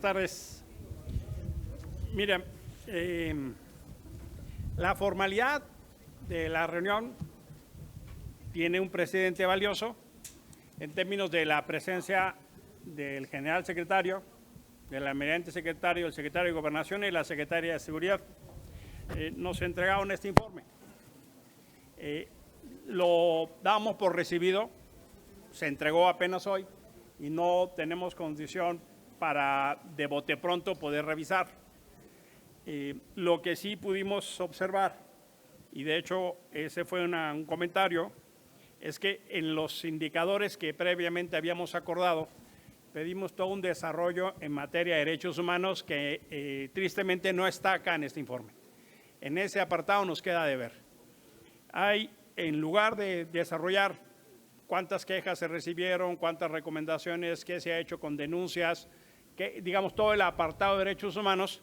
tardes. Mira, la formalidad de la reunión tiene un precedente valioso en términos de la presencia del general secretario, del almirante secretario, el secretario de Gobernación y la secretaria de Seguridad. Nos entregaron este informe. Lo damos por recibido, se entregó apenas hoy y no tenemos condición para de bote pronto poder revisar. Lo que sí pudimos observar, y de hecho ese fue un comentario, es que en los indicadores que previamente habíamos acordado, pedimos todo un desarrollo en materia de derechos humanos que tristemente no está acá en este informe. En ese apartado nos queda de ver. Hay, en lugar de desarrollar cuántas quejas se recibieron, cuántas recomendaciones, qué se ha hecho con denuncias, que, digamos, todo el apartado de derechos humanos,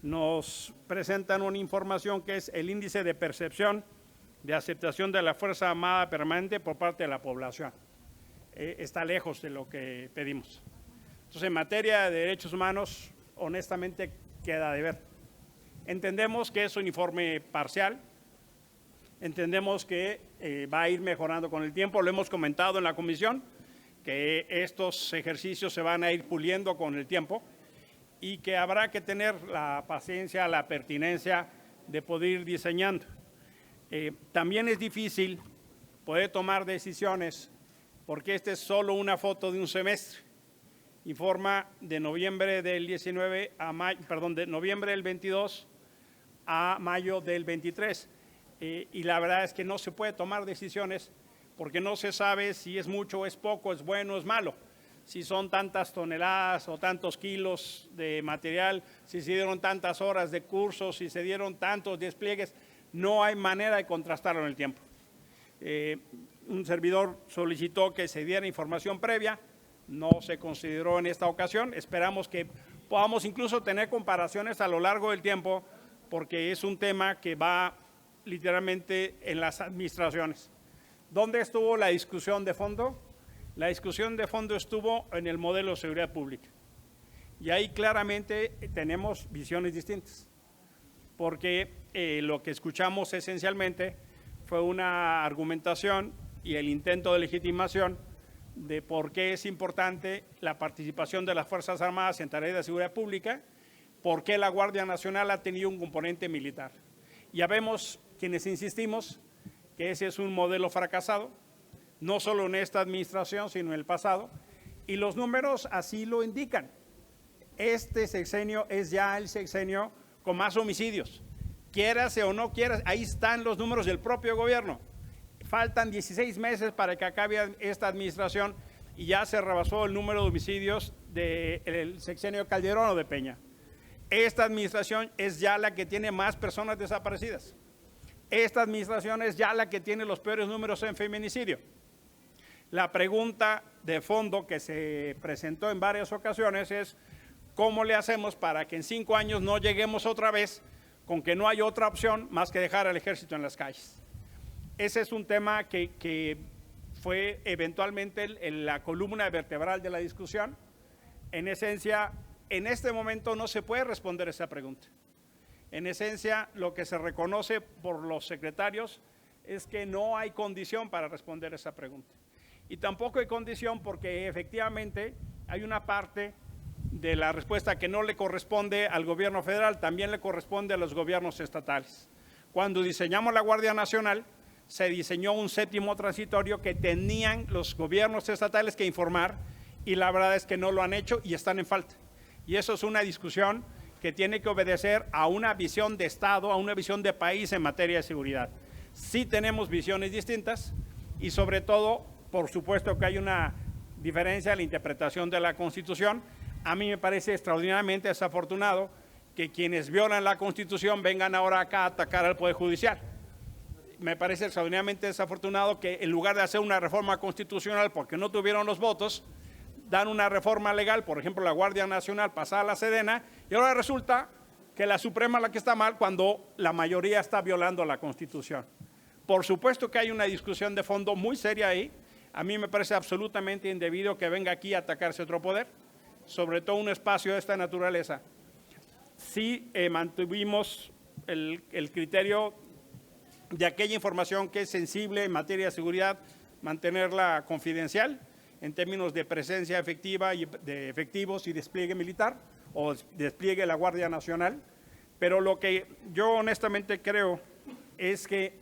nos presentan una información que es el índice de percepción de aceptación de la Fuerza Armada Permanente por parte de la población. Está lejos de lo que pedimos. Entonces, en materia de derechos humanos, honestamente, queda de ver. Entendemos que es un informe parcial, entendemos que va a ir mejorando con el tiempo, lo hemos comentado en la comisión, que estos ejercicios se van a ir puliendo con el tiempo y que habrá que tener la paciencia, la pertinencia de poder ir diseñando. También es difícil poder tomar decisiones porque esta es solo una foto de un semestre. Informa de noviembre del 19 a mayo, perdón, de noviembre del 22 a mayo del 23. Y la verdad es que no se puede tomar decisiones porque no se sabe si es mucho o es poco, es bueno o es malo. Si son tantas toneladas o tantos kilos de material, si se dieron tantas horas de cursos, si se dieron tantos despliegues, no hay manera de contrastarlo en el tiempo. Un servidor solicitó que se diera información previa, no se consideró en esta ocasión. Esperamos que podamos incluso tener comparaciones a lo largo del tiempo, porque es un tema que va literalmente en las administraciones. ¿Dónde estuvo la discusión de fondo? La discusión de fondo estuvo en el modelo de seguridad pública. Y ahí claramente tenemos visiones distintas, porque lo que escuchamos esencialmente fue una argumentación y el intento de legitimación de por qué es importante la participación de las Fuerzas Armadas en tareas de seguridad pública, por qué la Guardia Nacional ha tenido un componente militar. Ya vemos quienes insistimos que ese es un modelo fracasado, no solo en esta administración, sino en el pasado, y los números así lo indican. Este sexenio es ya el sexenio con más homicidios. Quiérase o no quieras, ahí están los números del propio gobierno. Faltan 16 meses para que acabe esta administración y ya se rebasó el número de homicidios del sexenio Calderón o de Peña. Esta administración es ya la que tiene más personas desaparecidas. Esta administración es ya la que tiene los peores números en feminicidio. La pregunta de fondo que se presentó en varias ocasiones es ¿cómo le hacemos para que en 5 años no lleguemos otra vez con que no hay otra opción más que dejar al ejército en las calles? Ese es un tema que fue eventualmente en la columna vertebral de la discusión. En esencia, en este momento no se puede responder esa pregunta. En esencia, lo que se reconoce por los secretarios es que no hay condición para responder esa pregunta. Y tampoco hay condición porque efectivamente hay una parte de la respuesta que no le corresponde al gobierno federal, también le corresponde a los gobiernos estatales. Cuando diseñamos la Guardia Nacional, se diseñó un séptimo transitorio que tenían los gobiernos estatales que informar y la verdad es que no lo han hecho y están en falta. Y eso es una discusión que tiene que obedecer a una visión de Estado, a una visión de país en materia de seguridad. Sí tenemos visiones distintas y sobre todo, por supuesto que hay una diferencia en la interpretación de la Constitución. A mí me parece extraordinariamente desafortunado que quienes violan la Constitución vengan ahora acá a atacar al Poder Judicial. Me parece extraordinariamente desafortunado que en lugar de hacer una reforma constitucional porque no tuvieron los votos, dan una reforma legal, por ejemplo la Guardia Nacional pasada a la Sedena, y ahora resulta que la Suprema es la que está mal cuando la mayoría está violando la Constitución. Por supuesto que hay una discusión de fondo muy seria ahí. A mí me parece absolutamente indebido que venga aquí a atacarse otro poder. sobre todo un espacio de esta naturaleza, sí mantuvimos el criterio de aquella información que es sensible en materia de seguridad, mantenerla confidencial en términos de presencia efectiva y de efectivos y despliegue militar o despliegue de la Guardia Nacional. Pero lo que yo honestamente creo es que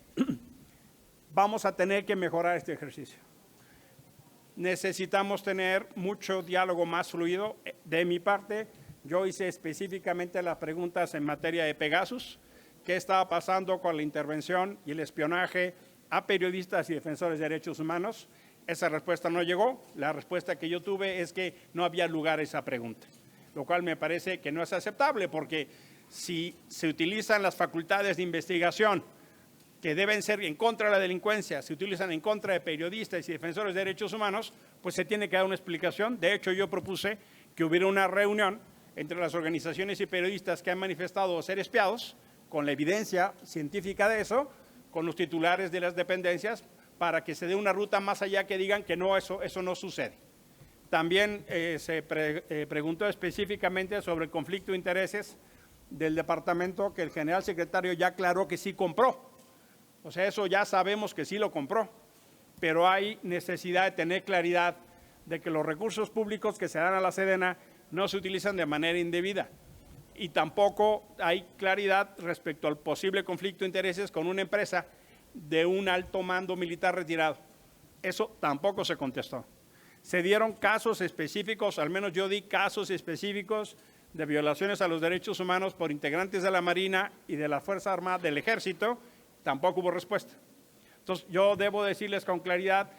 vamos a tener que mejorar este ejercicio. Necesitamos tener mucho diálogo más fluido. De mi parte, yo hice específicamente las preguntas en materia de Pegasus, qué estaba pasando con la intervención y el espionaje a periodistas y defensores de derechos humanos. Esa respuesta no llegó. La respuesta que yo tuve es que no había lugar a esa pregunta, lo cual me parece que no es aceptable, porque si se utilizan las facultades de investigación que deben ser en contra de la delincuencia, se utilizan en contra de periodistas y defensores de derechos humanos, pues se tiene que dar una explicación. De hecho, yo propuse que hubiera una reunión entre las organizaciones y periodistas que han manifestado ser espiados, con la evidencia científica de eso, con los titulares de las dependencias, para que se dé una ruta más allá que digan que no, eso no sucede. También se preguntó específicamente sobre el conflicto de intereses del departamento, que el general secretario ya aclaró que sí compró. O sea, eso ya sabemos que sí lo compró, pero hay necesidad de tener claridad de que los recursos públicos que se dan a la Sedena no se utilizan de manera indebida. Y tampoco hay claridad respecto al posible conflicto de intereses con una empresa de un alto mando militar retirado. Eso tampoco se contestó. Se dieron casos específicos, al menos yo di casos específicos de violaciones a los derechos humanos por integrantes de la Marina y de la Fuerza Armada del Ejército. Tampoco hubo respuesta. Entonces, yo debo decirles con claridad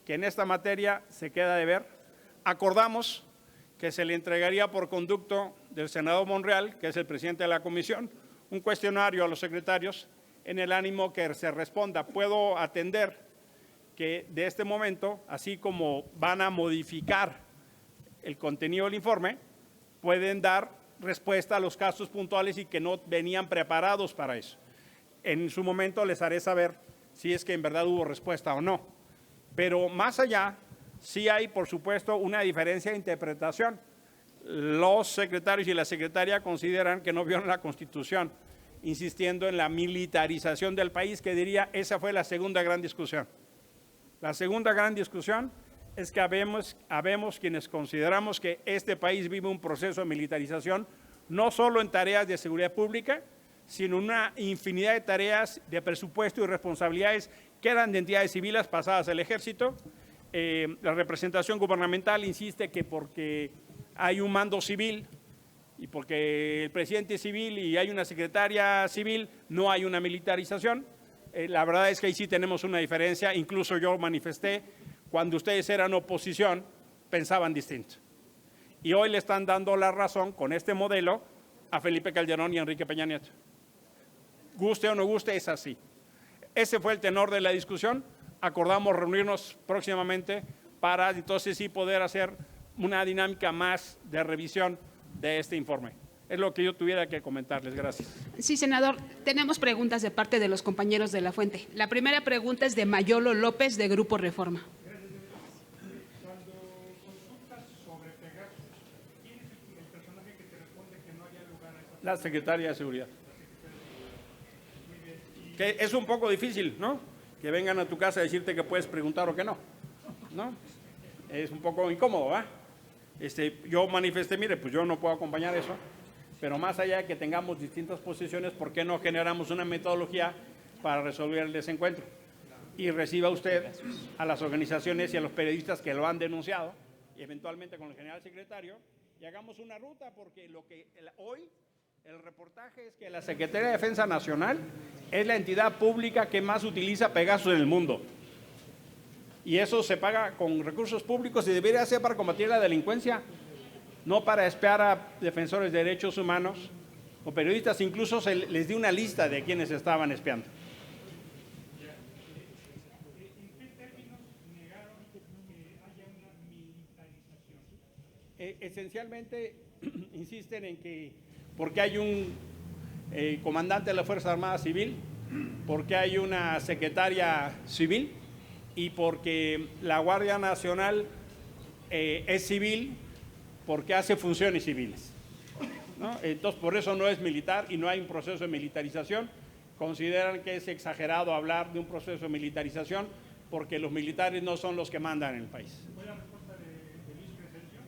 que en esta materia se queda de ver. Acordamos que se le entregaría por conducto del senador Monreal, que es el presidente de la comisión, un cuestionario a los secretarios en el ánimo que se responda. Puedo atender que de este momento, así como van a modificar el contenido del informe, pueden dar respuesta a los casos puntuales y que no venían preparados para eso. En su momento les haré saber si es que en verdad hubo respuesta o no. Pero más allá, sí hay, por supuesto, una diferencia de interpretación. Los secretarios y la secretaria consideran que no violan la Constitución, insistiendo en la militarización del país, que diría, esa fue la segunda gran discusión. La segunda gran discusión es que habemos quienes consideramos que este país vive un proceso de militarización, no solo en tareas de seguridad pública, sino una infinidad de tareas de presupuesto y responsabilidades que eran de entidades civiles pasadas al Ejército. La representación gubernamental insiste que porque hay un mando civil y porque el presidente es civil y hay una secretaria civil, no hay una militarización. La verdad es que ahí sí tenemos una diferencia. Incluso yo manifesté, cuando ustedes eran oposición, pensaban distinto. Y hoy le están dando la razón con este modelo a Felipe Calderón y Enrique Peña Nieto. Guste o no guste, es así. Ese fue el tenor de la discusión. Acordamos reunirnos próximamente para entonces sí poder hacer una dinámica más de revisión de este informe. Es lo que yo tuviera que comentarles. Gracias. Sí, senador. Tenemos preguntas de parte de los compañeros de la Fuente. La primera pregunta es de Mayolo López, de Grupo Reforma. Cuando consultas sobre Pegasus, ¿quién es el personaje que te responde que no haya lugar a esa? La Secretaría de Seguridad. Que es un poco difícil, ¿no? Que vengan a tu casa a decirte que puedes preguntar o que no, ¿no? Es un poco incómodo, ¿va? Yo manifesté, mire, pues yo no puedo acompañar eso, pero más allá de que tengamos distintas posiciones, ¿por qué no generamos una metodología para resolver el desencuentro? Y reciba usted a las organizaciones y a los periodistas que lo han denunciado, y eventualmente con el general secretario, y hagamos una ruta, porque hoy el reportaje es que la Secretaría de Defensa Nacional es la entidad pública que más utiliza Pegasus en el mundo. Y eso se paga con recursos públicos y debería ser para combatir la delincuencia, no para espiar a defensores de derechos humanos o periodistas. Incluso se les dio una lista de quienes estaban espiando. ¿En qué términos negaron que haya una militarización? Esencialmente insisten en que porque hay un comandante de la Fuerza Armada Civil, porque hay una secretaria civil y porque la Guardia Nacional es civil, porque hace funciones civiles, ¿no? Entonces, por eso no es militar y no hay un proceso de militarización. Consideran que es exagerado hablar de un proceso de militarización porque los militares no son los que mandan en el país. ¿Fue la respuesta de Luis Crescencio?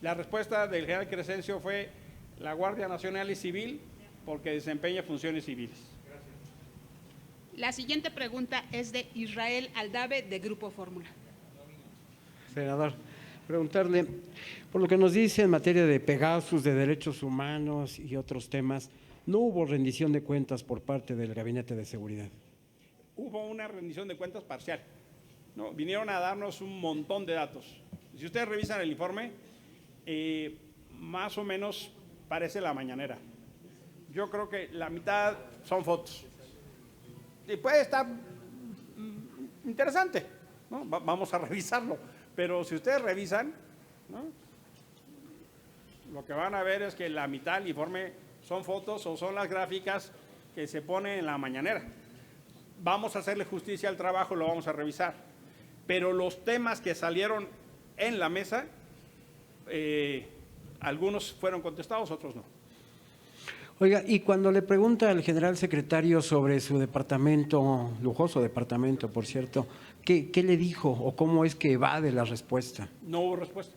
La respuesta del general Crescencio fue: la Guardia Nacional es civil porque desempeña funciones civiles. Gracias. La siguiente pregunta es de Israel Aldave, de Grupo Fórmula. Senador, preguntarle, por lo que nos dice en materia de Pegasus, de derechos humanos y otros temas, no hubo rendición de cuentas por parte del Gabinete de Seguridad. Hubo una rendición de cuentas parcial, ¿no? Vinieron a darnos un montón de datos. Si ustedes revisan el informe, más o menos parece la mañanera. Yo creo que la mitad son fotos. Y puede estar interesante, ¿no? Vamos a revisarlo. Pero si ustedes revisan, ¿no?, lo que van a ver es que la mitad del informe son fotos o son las gráficas que se ponen en la mañanera. Vamos a hacerle justicia al trabajo, lo vamos a revisar. Pero los temas que salieron en la mesa, algunos fueron contestados, otros no. Oiga, y cuando le pregunta al general secretario sobre su departamento, lujoso departamento, por cierto, ¿qué le dijo o cómo es que evade la respuesta? No hubo respuesta.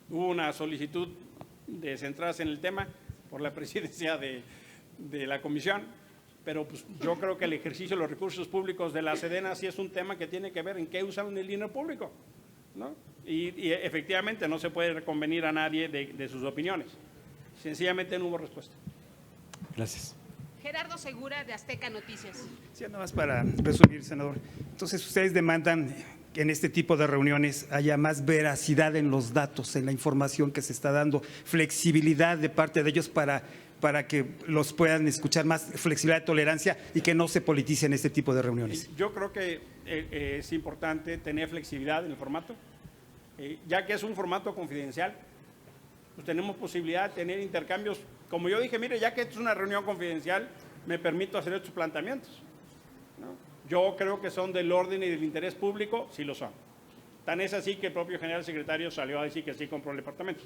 Hubo una solicitud de centrarse en el tema por la presidencia de la comisión, pero pues yo creo que el ejercicio de los recursos públicos de la Sedena sí es un tema que tiene que ver en qué usan el dinero público, ¿no? Y efectivamente no se puede reconvenir a nadie de sus opiniones. Sencillamente no hubo respuesta. Gracias. Gerardo Segura, de Azteca Noticias. Sí, nada más para resumir, senador. Entonces, ustedes demandan que en este tipo de reuniones haya más veracidad en los datos, en la información que se está dando, flexibilidad de parte de ellos para que los puedan escuchar, más flexibilidad, tolerancia y que no se politicen este tipo de reuniones. Yo creo que es importante tener flexibilidad en el formato, ya que es un formato confidencial. Pues tenemos posibilidad de tener intercambios. Como yo dije, mire, ya que esto es una reunión confidencial, me permito hacer estos planteamientos, ¿no? Yo creo que son del orden y del interés público, sí lo son. Tan es así que el propio general secretario salió a decir que sí compró el departamento,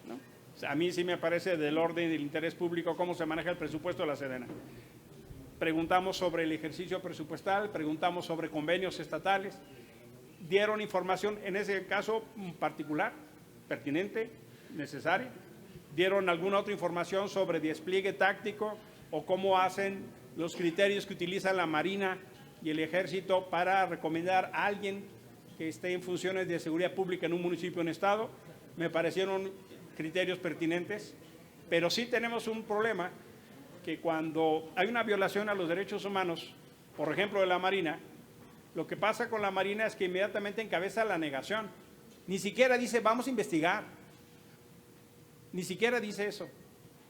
¿no? O sea, a mí sí me parece del orden y del interés público cómo se maneja el presupuesto de la Sedena. Preguntamos sobre el ejercicio presupuestal, preguntamos sobre convenios estatales, dieron información, en ese caso particular, pertinente, necesaria. Dieron alguna otra información sobre despliegue táctico o cómo hacen los criterios que utiliza la Marina y el Ejército para recomendar a alguien que esté en funciones de seguridad pública en un municipio o en estado. Me parecieron criterios pertinentes, pero sí tenemos un problema, que cuando hay una violación a los derechos humanos, por ejemplo de la Marina, lo que pasa con la Marina es que inmediatamente encabeza la negación. Ni siquiera dice vamos a investigar. Ni siquiera dice eso.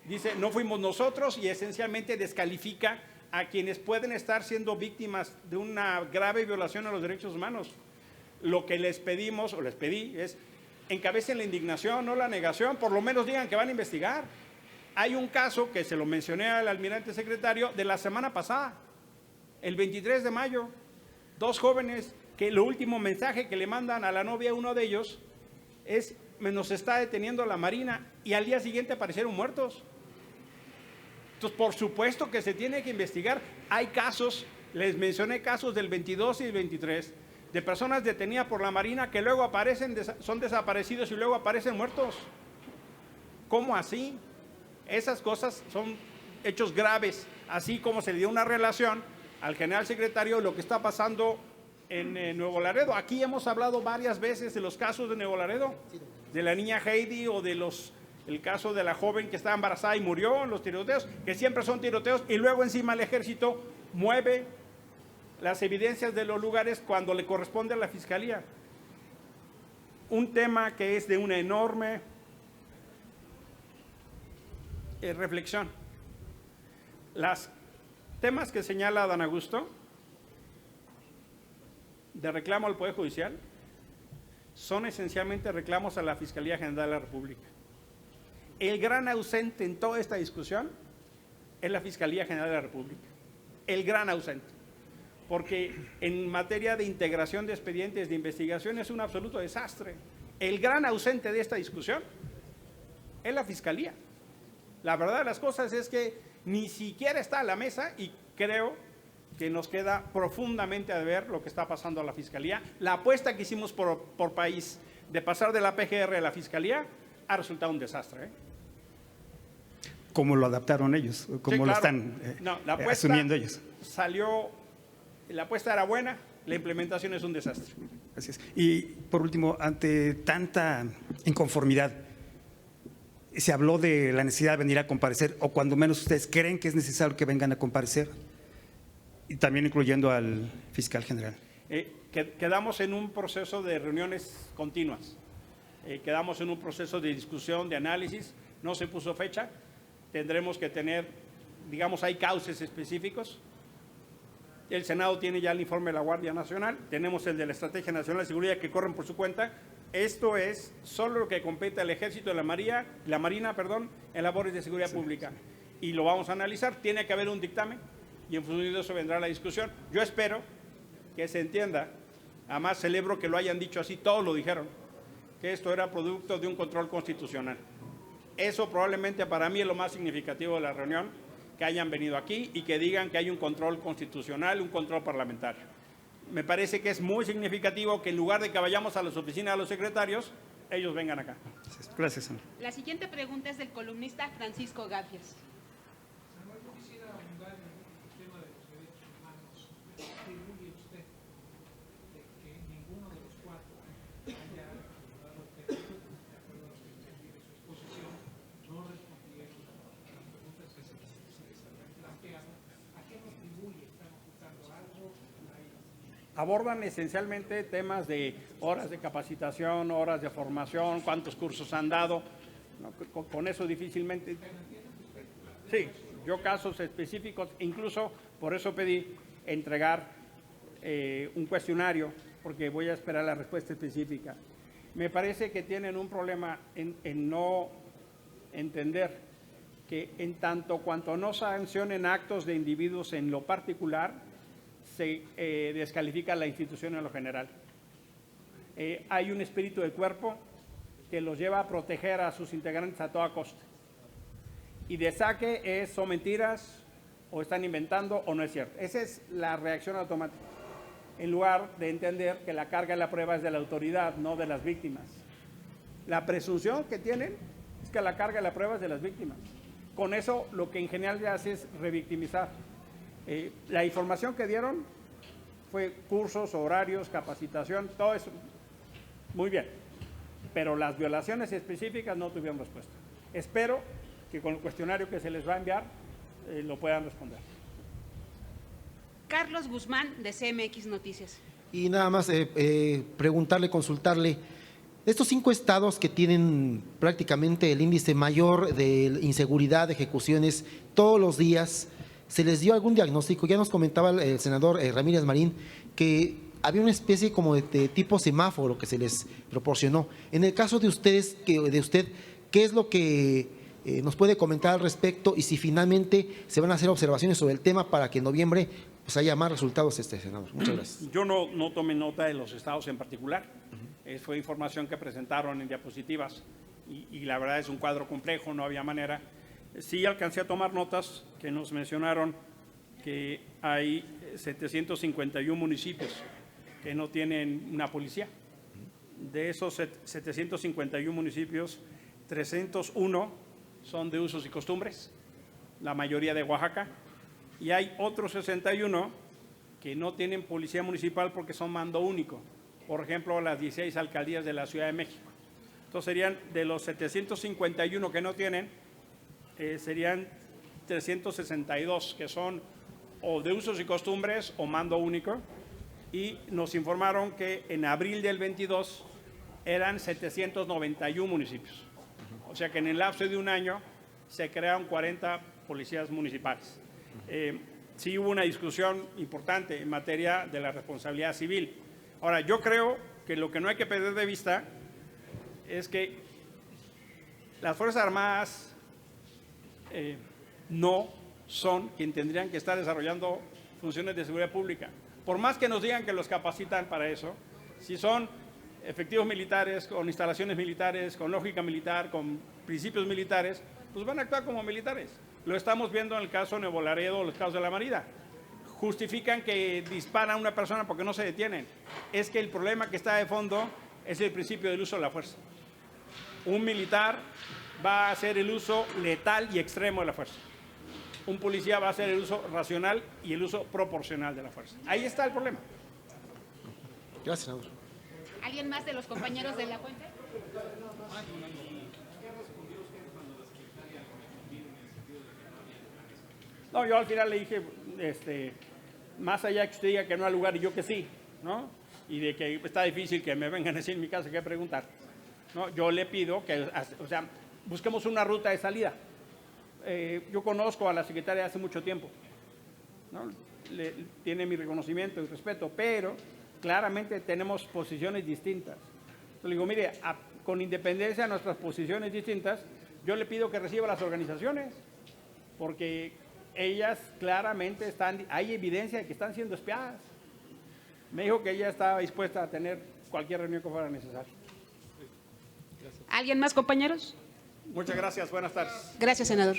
Dice, no fuimos nosotros, y esencialmente descalifica a quienes pueden estar siendo víctimas de una grave violación a los derechos humanos. Lo que les pedimos, o les pedí, es encabecen la indignación, no la negación, por lo menos digan que van a investigar. Hay un caso que se lo mencioné al almirante secretario de la semana pasada, el 23 de mayo, 2 jóvenes que el último mensaje que le mandan a la novia, uno de ellos, es: nos está deteniendo la Marina, y al día siguiente aparecieron muertos. Entonces, por supuesto que se tiene que investigar. Hay casos, les mencioné casos del 22 y el 23, de personas detenidas por la Marina que luego aparecen, son desaparecidos y luego aparecen muertos. ¿Cómo así? Esas cosas son hechos graves, así como se le dio una relación al general secretario de lo que está pasando en Nuevo Laredo. Aquí hemos hablado varias veces de los casos de Nuevo Laredo, de la niña Heidi o de el caso de la joven que estaba embarazada y murió en los tiroteos, que siempre son tiroteos, y luego encima el ejército mueve las evidencias de los lugares cuando le corresponde a la fiscalía. Un tema que es de una enorme reflexión. Los temas que señala Dan Augusto de reclamo al Poder Judicial son esencialmente reclamos a la Fiscalía General de la República. El gran ausente en toda esta discusión es la Fiscalía General de la República. El gran ausente. Porque en materia de integración de expedientes de investigación es un absoluto desastre. El gran ausente de esta discusión es la Fiscalía. La verdad de las cosas es que ni siquiera está a la mesa y creo que nos queda profundamente a deber lo que está pasando a la Fiscalía. La apuesta que hicimos por país de pasar de la PGR a la Fiscalía ha resultado un desastre, ¿eh? ¿Cómo lo adaptaron ellos? ¿Cómo Sí, lo claro. están No, la apuesta asumiendo ellos? La apuesta era buena, la implementación es un desastre. Así es. Y por último, ante tanta inconformidad, ¿se habló de la necesidad de venir a comparecer o cuando menos ustedes creen que es necesario que vengan a comparecer? Y también incluyendo al fiscal general. Quedamos en un proceso de reuniones continuas, quedamos en un proceso de discusión, de análisis, no se puso fecha, tendremos que tener, digamos, hay cauces específicos. El Senado tiene ya el informe de la Guardia Nacional, tenemos el de la Estrategia Nacional de Seguridad que corren por su cuenta. Esto es solo lo que compete al Ejército de la Marina, en labores de seguridad pública. Y lo vamos a analizar, tiene que haber un dictamen y en función de eso vendrá la discusión. Yo espero que se entienda, además celebro que lo hayan dicho así, todos lo dijeron, que esto era producto de un control constitucional. Eso probablemente para mí es lo más significativo de la reunión, que hayan venido aquí y que digan que hay un control constitucional, un control parlamentario. Me parece que es muy significativo que en lugar de que vayamos a las oficinas de los secretarios, ellos vengan acá. Gracias, señor. La siguiente pregunta es del columnista Francisco Gafias. Abordan esencialmente temas de horas de capacitación, horas de formación, cuántos cursos han dado. No, con eso difícilmente. Sí, yo casos específicos, incluso por eso pedí entregar un cuestionario, porque voy a esperar la respuesta específica. Me parece que tienen un problema en no entender que en tanto cuanto no sancionen actos de individuos en lo particular, se descalifica la institución en lo general. Hay un espíritu de cuerpo que los lleva a proteger a sus integrantes a toda costa. Y de saque es son mentiras, o están inventando, o no es cierto. Esa es la reacción automática, en lugar de entender que la carga de la prueba es de la autoridad, no de las víctimas. La presunción que tienen es que la carga de la prueba es de las víctimas. Con eso lo que en general se hace es revictimizar. La información que dieron fue cursos, horarios, capacitación, todo eso, muy bien, pero las violaciones específicas no tuvieron respuesta. Espero que con el cuestionario que se les va a enviar lo puedan responder. Carlos Guzmán, de CMX Noticias. Y nada más preguntarle, consultarle, estos 5 estados que tienen prácticamente el índice mayor de inseguridad, de ejecuciones todos los días, ¿se les dio algún diagnóstico? Ya nos comentaba el senador Ramírez Marín que había una especie como de tipo semáforo que se les proporcionó. En el caso de ustedes, ¿qué es lo que nos puede comentar al respecto y si finalmente se van a hacer observaciones sobre el tema para que en noviembre pues, haya más resultados, senador? Muchas gracias. Yo no tomé nota de los estados en particular. Fue información que presentaron en diapositivas y la verdad es un cuadro complejo, no había manera. Sí alcancé a tomar notas que nos mencionaron que hay 751 municipios que no tienen una policía. De esos 751 municipios, 301 son de usos y costumbres, la mayoría de Oaxaca, y hay otros 61 que no tienen policía municipal porque son mando único. Por ejemplo, las 16 alcaldías de la Ciudad de México. Entonces serían de los 751 que no tienen, serían 362 que son o de usos y costumbres o mando único, y nos informaron que en abril del 22 eran 791 municipios. O sea que en el lapso de un año se crearon 40 policías municipales. Sí hubo una discusión importante en materia de la responsabilidad civil. Ahora, yo creo que lo que no hay que perder de vista es que las Fuerzas Armadas no son quien tendrían que estar desarrollando funciones de seguridad pública. Por más que nos digan que los capacitan para eso, si son efectivos militares, con instalaciones militares, con lógica militar, con principios militares, pues van a actuar como militares. Lo estamos viendo en el caso de Nuevo Laredo, los casos de la Marina. Justifican que disparan a una persona porque no se detienen. Es que el problema que está de fondo es el principio del uso de la fuerza. Un militar va a hacer el uso letal y extremo de la fuerza. Un policía va a hacer el uso racional y el uso proporcional de la fuerza. Ahí está el problema. Gracias, senador. ¿Alguien más de los compañeros de la fuente? No, yo al final le dije, más allá que usted diga que no hay lugar y yo que sí, ¿no? Y de que está difícil que me vengan a decir en mi casa qué preguntar, ¿no? Yo le pido que, o sea, busquemos una ruta de salida. Yo conozco a la secretaria hace mucho tiempo, ¿no? Tiene mi reconocimiento y respeto, pero claramente tenemos posiciones distintas. Yo le digo, mire, con independencia de nuestras posiciones distintas, yo le pido que reciba las organizaciones, porque ellas claramente hay evidencia de que están siendo espiadas. Me dijo que ella estaba dispuesta a tener cualquier reunión que fuera necesaria. ¿Alguien más, compañeros? Muchas gracias, buenas tardes. Gracias, senador.